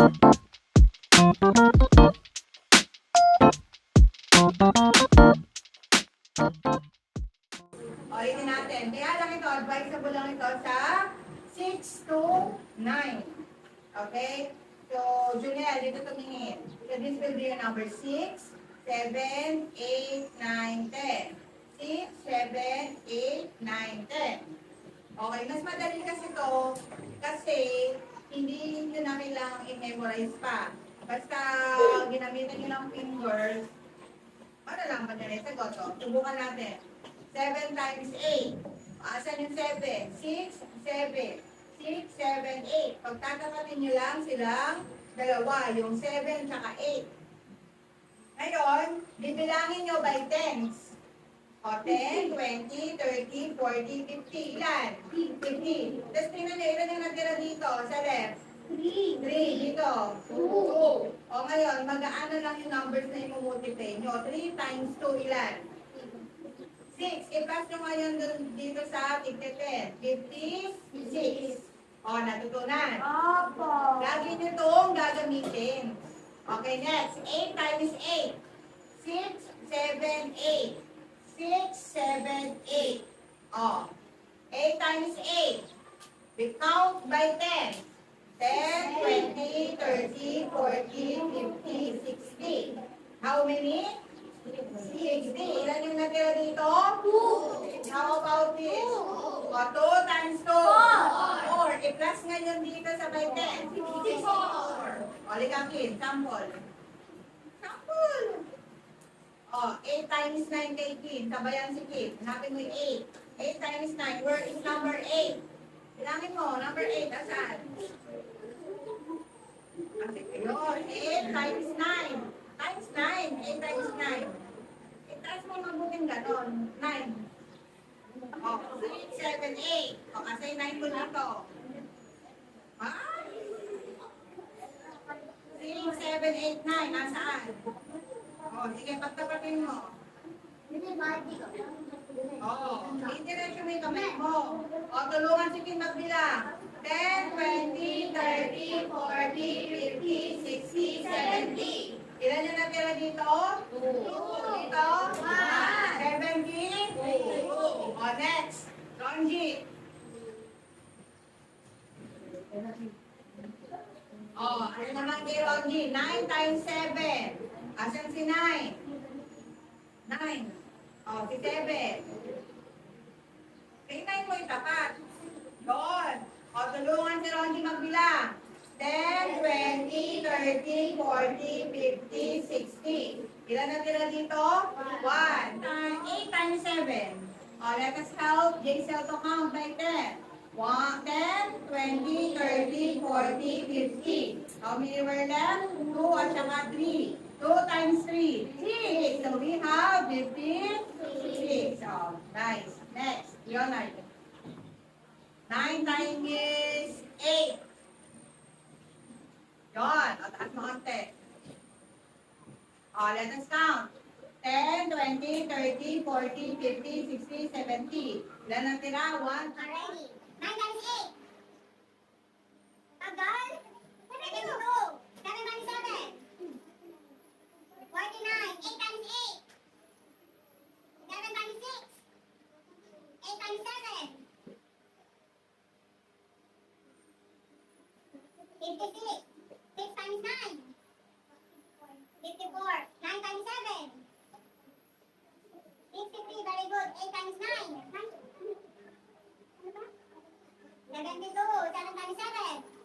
Ulitin natin. Kaya lang ito, advisable lang ito sa 6 to 9. Okay? So, Junior, dito tumingin. So, this will be your number 6, 7, 8, 9, 10. 6, 7, 8, 9, 10. Okay, mas madali kasi ito kasi hindi nyo na kailangang i-memorize pa. Basta ginamitan nyo ng fingers, malalaman nyo na yung sagot. Subukan natin. 7 times 8. Asan yung 7? 6, 7. 6, 7, 8. Pagtatapatin nyo lang silang dalawa, yung 7 tsaka 8. Ngayon, bibilangin nyo by tens. O, 10, 20, 30, 40, 50. Ilan? 50. Tapos tingnan nyo, ilan yung natira dito sa left? 3 dito. 2. O ngayon, mag-aano lang yung numbers na i-multiply nyo. 3 times 2, ilan? 6. I-plus nyo ngayon dito sa tigte 10. 56. O, natutunan. Opo. Lagi nyo itong gagamitin. Okay, next. 8 times 8. 6, 7, 8. 6, 7, 8. O, 8 times 8. We count by 10. 10, 20, 30, 40, 50, 60. How many? 60. Ilan yung natira dito? 2. How about this? O, 2 times 2. 4. I-plus ngayon dito sa by 10. 64. O, likapin. Sample. Sample. O, 8 times 9 kay Kim. Sabayan si Kim. Hanapin mo yung 8. 8 times 9. Where is number 8? Bilangin mo. Number 8. Asan? Yun. 8 times 9. Times 9. 8 times 9. Itaas mo mabuting ganon. 9. O, 6, 7, 8. O, kasi 9 mo dito. Ha? 6, 7, 8, 9. Nasaan? O, sige, pagtapatin mo. O, i-diretso mo yung kamay mo. O, tulungan si Kim magbilang. 10, 20, 30, 40, 50, 60, 70. Ilan yung natira dito? 2. Dito? 1. 70? 2. O, next. Ronji. O, ano naman kay Ronji? 9 times 7. Asan si 9? 9. O, si 7. Tingnan mo yung tapat. Doon. O, tulungan si Ronji magbilang. 10, 20, 30, 40, 50, 60. Ilan na tira dito? 1. 8 times 7. Let us help Jaisel to count by 10. 1, 10, 20, 30, 40, 50. How many were left? 2 at saka 3. 2 times 3. 6. So we have 56. Oh, nice. Next, Leonard. 9 times 8. Yun. O, taas mo konti. O, let us count. 10, 20, 30, 40, 50, 60, 70. Ilan ang tira? 1. Already. 9 times 8. Tagal. 72. 7 times 7. 49. 8 times 8. 7 times 6. 8 times 7. 56. 6 times 9. 54. 9 times 7. 63. Very good. 8 times 9. 72. 7 times 7.